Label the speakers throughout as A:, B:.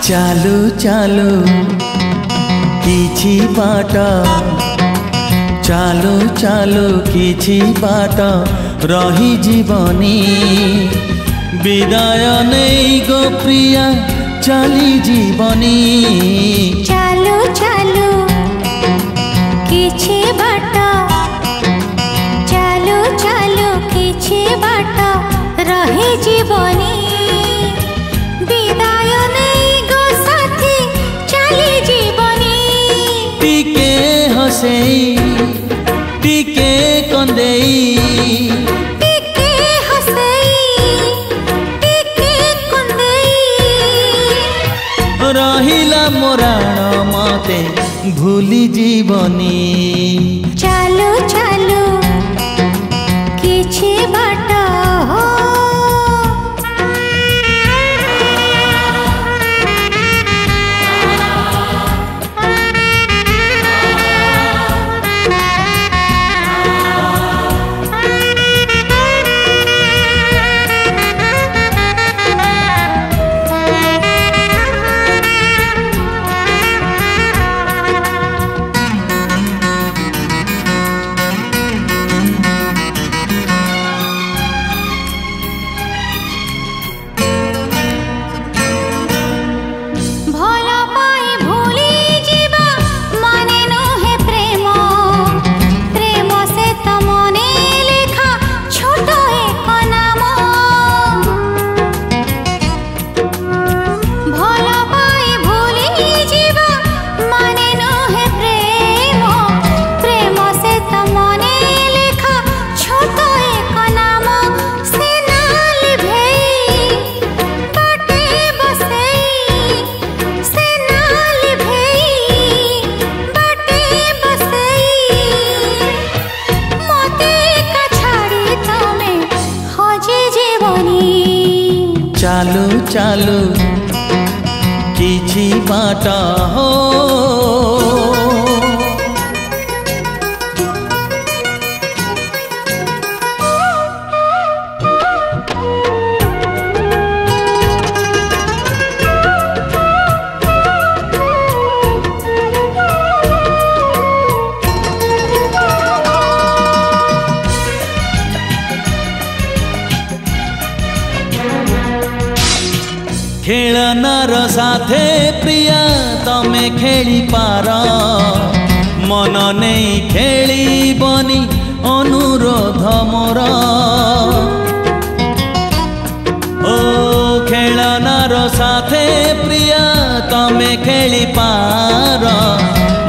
A: चालू चालू किछि बाट चालू चालू किछि बाट रही जीवनी विदाय नहीं गो प्रिया चली जीवनी
B: चालू चालू किछि बाट चालू चालू किछि बाट रही जीवनी विदाय नहीं गो साथी चली जीवनी
A: टिके हसेई टिके कंदेई
B: टिके हसेई टिके कंदेई
A: रहिला मोराण मते भूली जीवनी
B: चालू चालू किछि बाट हो
A: चालू चालू किछि बाट हो खेलनार साथे प्रिया तमे खेली पार मन नहीं खेली बनी अनुरोध मोर ओ खेलनार साथे प्रिया तमे खेली पार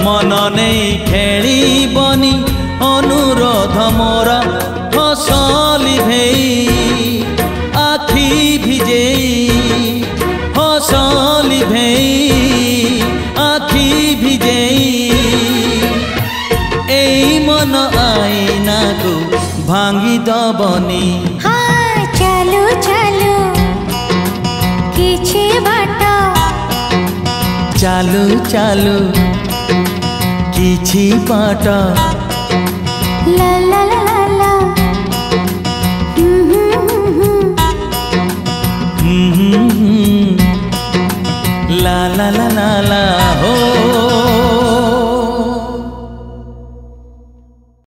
A: मन नहीं खेली बनी अनुरोध मोर हसली भेई आखि भिजेई हसली भेई आखि भिजेई एई मन आईना को भांगी दबनी
B: हाँ चालू चालू किछि बाट
A: चालू चालू किछि बाट
B: ला ला